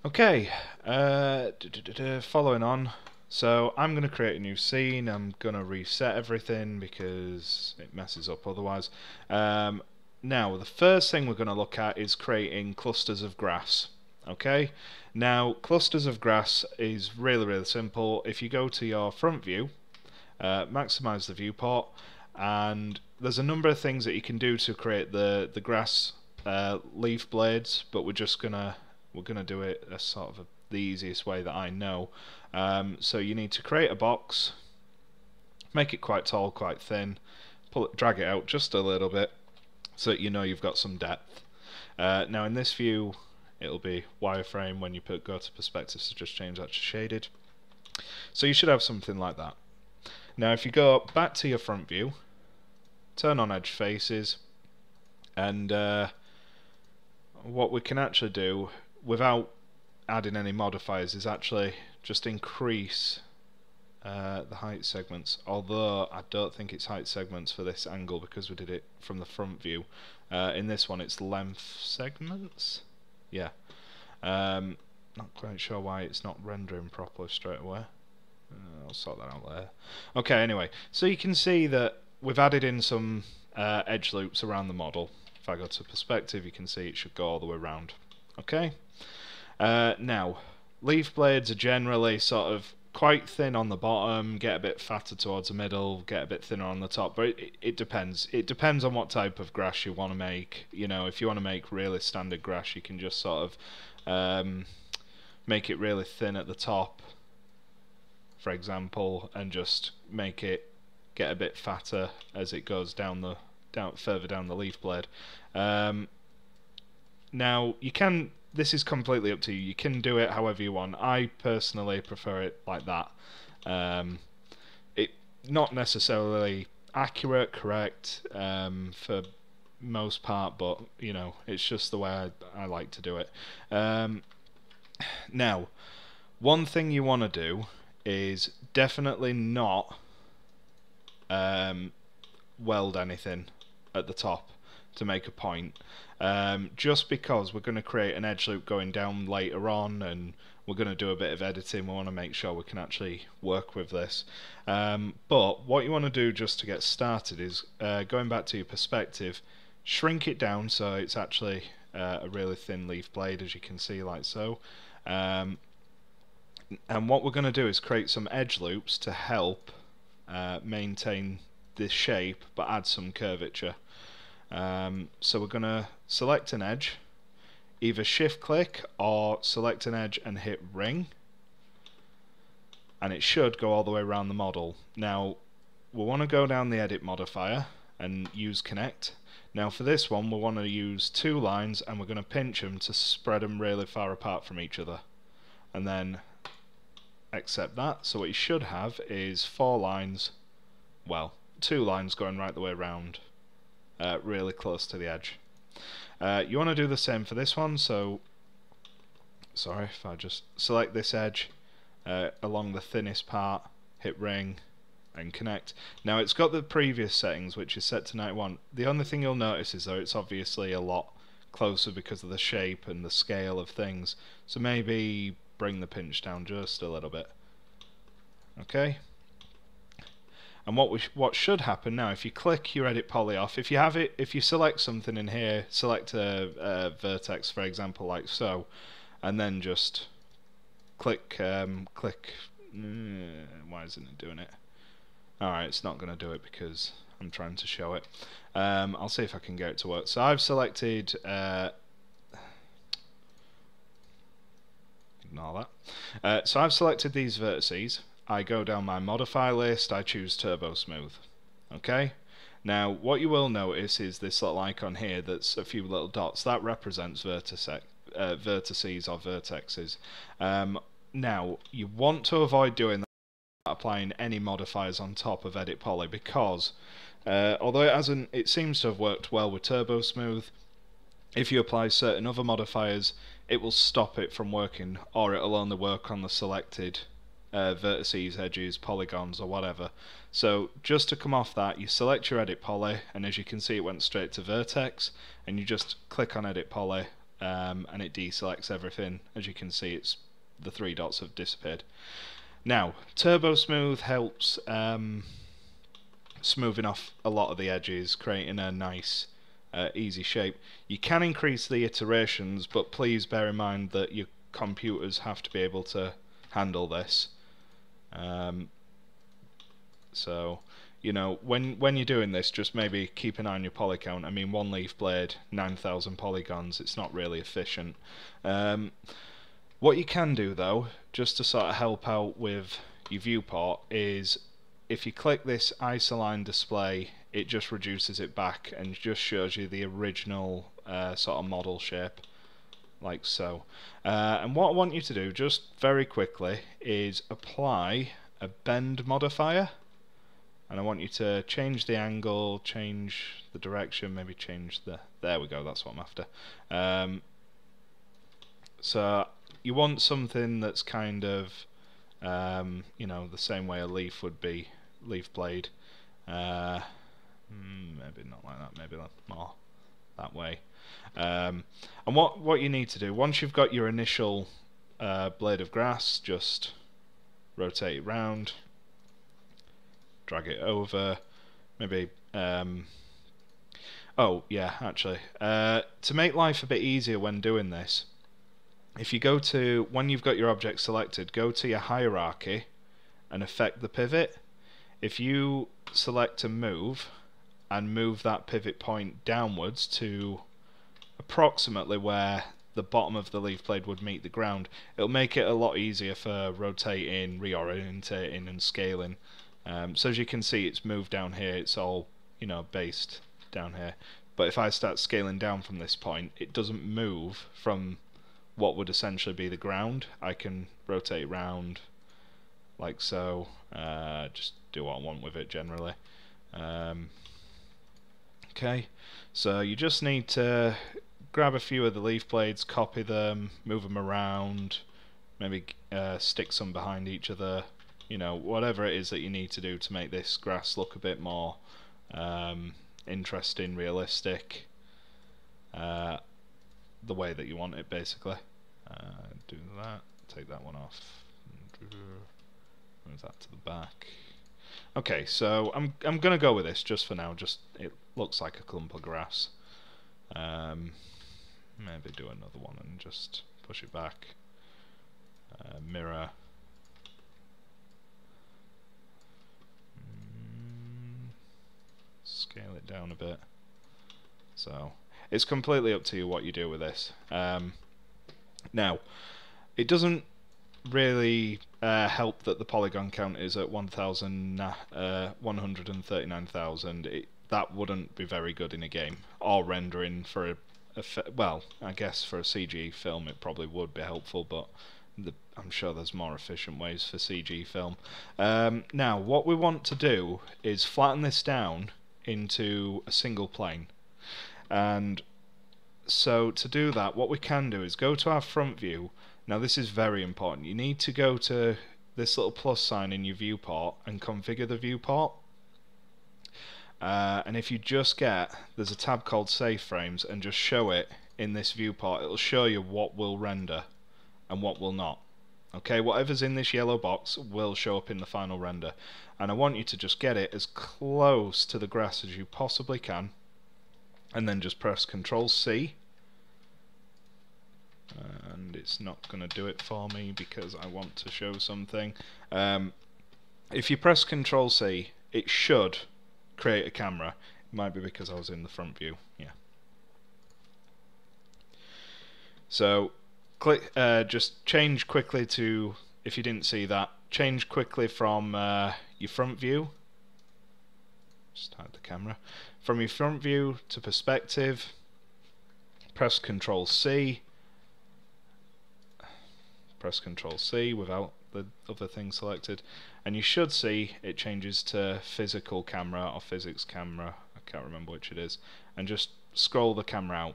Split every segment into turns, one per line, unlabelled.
Okay, following on. So I'm going to create a new scene. I'm going to reset everything because it messes up otherwise. Now, the first thing we're going to look at is creating clusters of grass. Okay, now clusters of grass is really simple. If you go to your front view, maximize the viewport, and there's a number of things that you can do to create the grass leaf blades, but we're gonna do it as sort of the easiest way that I know. So you need to create a box, make it quite tall, quite thin, drag it out just a little bit so that you know you've got some depth. Now in this view it'll be wireframe. When you go to perspective, so just change that to shaded. So you should have something like that. Now if you go back to your front view, turn on edge faces, and what we can actually do without adding any modifiers is actually just increase the height segments, although I don't think it's height segments for this angle because we did it from the front view. In this one it's length segments. Yeah. Not quite sure why it's not rendering properly straight away. I'll sort that out later. Okay, anyway, so you can see that we've added in some edge loops around the model. If I go to perspective, you can see it should go all the way around. Okay. Now, leaf blades are generally sort of quite thin on the bottom, get a bit fatter towards the middle, get a bit thinner on the top, but it depends. It depends on what type of grass you want to make. You know, if you want to make really standard grass, you can just sort of make it really thin at the top, for example, and just make it get a bit fatter as it goes further down the leaf blade. Now you can, this is completely up to you. You can do it however you want. I personally prefer it like that. It not necessarily accurate, correct for most part, but you know, it's just the way I like to do it. Now, one thing you want to do is definitely not weld anything at the top to make a point, just because we're going to create an edge loop going down later on, and we're going to do a bit of editing. We want to make sure we can actually work with this, but what you want to do just to get started is going back to your perspective, shrink it down so it's actually a really thin leaf blade, as you can see, like so. And what we're going to do is create some edge loops to help maintain this shape but add some curvature. So we're going to select an edge, either shift click or select an edge and hit ring, and it should go all the way around the model. Now we want to go down the edit modifier and use connect. Now for this one we want to use two lines, and we're going to pinch them to spread them really far apart from each other, and then accept that. So what you should have is four lines, well, two lines going right the way around, really close to the edge. You want to do the same for this one, so sorry, if I just select this edge along the thinnest part, hit ring and connect. Now it's got the previous settings, which is set to 91. The only thing you'll notice is though it's obviously a lot closer because of the shape and the scale of things, so maybe bring the pinch down just a little bit. Okay. And what should happen now, if you click your edit poly off, if you select something in here, select a vertex, for example, like so, and then just click why isn't it doing it? Alright, it's not going to do it because I'm trying to show it. I'll see if I can get it to work. So I've selected ignore that. So I've selected these vertices. I go down my modify list, I choose Turbo Smooth. Okay? Now what you will notice is this little icon here that's a few little dots. That represents vertices or vertexes. Now you want to avoid doing that, applying any modifiers on top of Edit Poly, because although it seems to have worked well with Turbo Smooth, if you apply certain other modifiers it will stop it from working, or it'll only work on the selected vertices, edges, polygons or whatever. So just to come off that, you select your edit poly, and as you can see it went straight to vertex, and you just click on edit poly, and it deselects everything. As you can see, the 3 dots have disappeared. Now, Turbo Smooth helps smoothing off a lot of the edges, creating a nice easy shape. You can increase the iterations, but please bear in mind that your computers have to be able to handle this. So, you know, when you're doing this, just maybe keep an eye on your poly count. I mean, one leaf blade, 9,000 polygons, it's not really efficient. What you can do though, just to sort of help out with your viewport, is if you click this isoline display, it just reduces it back and just shows you the original sort of model shape, like so. And what I want you to do, just very quickly, is apply a bend modifier. And I want you to change the angle, change the direction, maybe change the... There we go, that's what I'm after. So you want something that's kind of, you know, the same way a leaf would be, leaf blade. Maybe not like that, maybe more that way. And what you need to do, once you've got your initial blade of grass, just rotate it round, drag it over, maybe oh yeah, actually to make life a bit easier when doing this, if you go to, when you've got your object selected, go to your hierarchy and affect the pivot. If you select a move and move that pivot point downwards to approximately where the bottom of the leaf blade would meet the ground, it'll make it a lot easier for rotating, reorientating and scaling. So as you can see, it's moved down here, it's all, you know, based down here. But if I start scaling down from this point, it doesn't move from what would essentially be the ground. I can rotate round like so, just do what I want with it generally. Okay, so you just need to grab a few of the leaf blades, copy them, move them around, maybe stick some behind each other. You know, whatever it is that you need to do to make this grass look a bit more interesting, realistic, the way that you want it, basically. Do that, take that one off, move that to the back. Okay, so I'm gonna go with this just for now. Just, it looks like a clump of grass. Maybe do another one and just push it back. Mirror. Scale it down a bit. So it's completely up to you what you do with this. Now, it doesn't really help that the polygon count is at 139,000. That wouldn't be very good in a game, or rendering for well, I guess for a CG film it probably would be helpful, but I'm sure there's more efficient ways for CG film. Now, what we want to do is flatten this down into a single plane, and so to do that, what we can do is go to our front view. Now this is very important. You need to go to this little plus sign in your viewport and configure the viewport. And if you just get, there's a tab called Save Frames, and just show it in this viewport, it'll show you what will render and what will not. Okay, whatever's in this yellow box will show up in the final render. And I want you to just get it as close to the grass as you possibly can, and then just press Ctrl C. And it's not going to do it for me because I want to show something. If you press Ctrl C, it should create a camera. It might be because I was in the front view. Yeah. So click, just change quickly to, if you didn't see that, change quickly from your front view. Just hide the camera. From your front view to perspective, press Ctrl C. Press Ctrl C without the other thing selected, and you should see it changes to physical camera or physics camera, I can't remember which it is, and just scroll the camera out.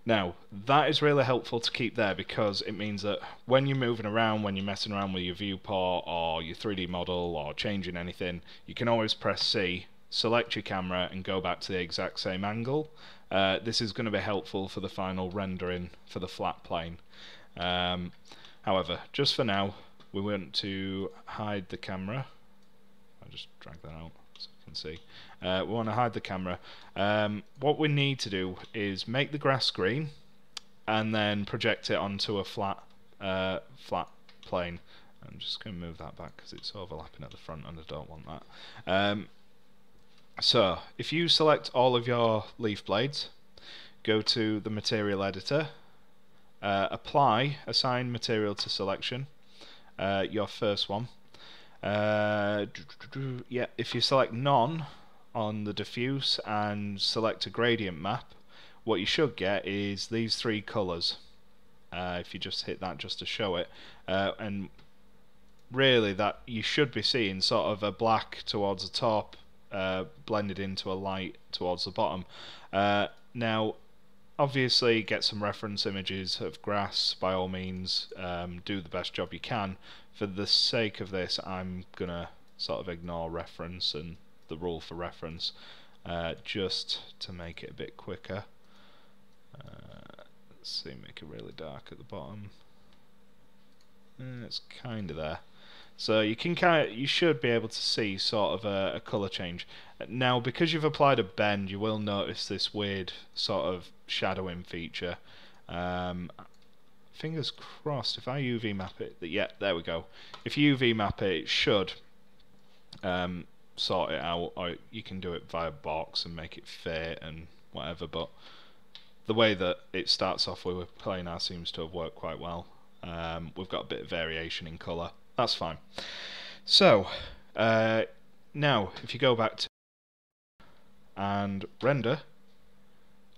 Now that is really helpful to keep there, because it means that when you're moving around, when you're messing around with your viewport or your 3D model or changing anything, you can always press C, select your camera and go back to the exact same angle, this is going to be helpful for the final rendering for the flat plane. However, just for now, we want to hide the camera. I'll just drag that out so you can see. We want to hide the camera. What we need to do is make the grass green and then project it onto a flat plane. I'm just going to move that back because it's overlapping at the front and I don't want that. So, if you select all of your leaf blades, go to the material editor, apply, assign material to selection, your first one. Yeah, if you select none on the diffuse and select a gradient map, what you should get is these three colours. If you just hit that just to show it, and really that you should be seeing sort of a black towards the top, blended into a light towards the bottom. Now, obviously, get some reference images of grass by all means. Do the best job you can. For the sake of this, I'm gonna sort of ignore reference and the rule for reference, just to make it a bit quicker. Let's see, make it really dark at the bottom. It's kind of there. So you should be able to see sort of a colour change. Now, because you've applied a bend, you will notice this weird sort of shadowing feature. Fingers crossed, if I UV map it, yeah, there we go. If you UV map it, it should sort it out, or you can do it via box and make it fit and whatever, but the way that it starts off with plain R seems to have worked quite well. We've got a bit of variation in colour. That's fine. So, now, if you go back to and render,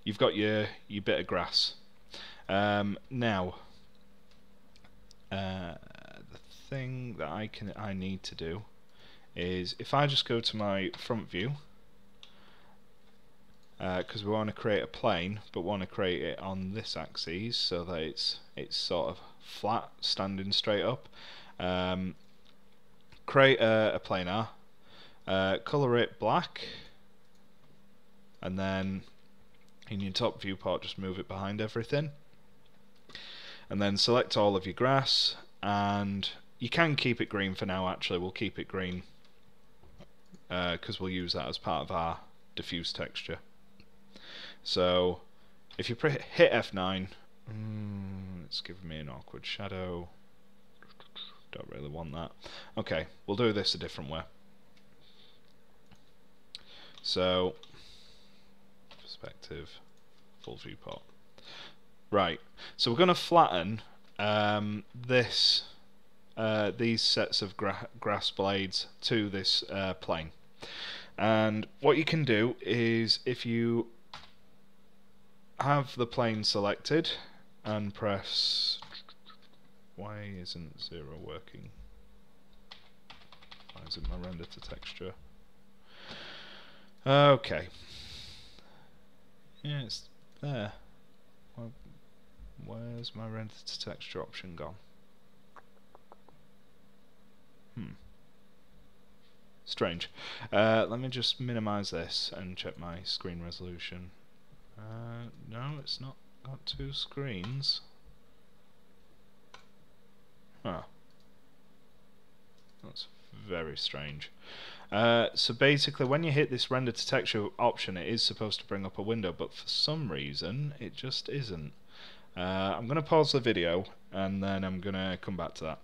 you've got your bit of grass. Now, the thing that I need to do is, if I just go to my front view, because we want to create a plane, but want to create it on this axis so that it's sort of flat, standing straight up. Create a planar, colour it black, and then in your top viewport just move it behind everything, and then select all of your grass, and you can keep it green for now. Actually, we'll keep it green because we'll use that as part of our diffuse texture. So if you hit F9, it's giving me an awkward shadow. Don't really want that. Okay, we'll do this a different way. So, perspective, full viewport. Right, so we're going to flatten these sets of grass blades to this plane. And what you can do is, if you have the plane selected and press... Why isn't 0 working? Why isn't my render to texture? Okay. Yeah, it's there. Well, where's my render to texture option gone? Strange. Let me just minimize this and check my screen resolution. No, it's not got two screens. Huh. That's very strange. So basically, when you hit this render to texture option, it is supposed to bring up a window, but for some reason it just isn't. I'm going to pause the video and then I'm going to come back to that.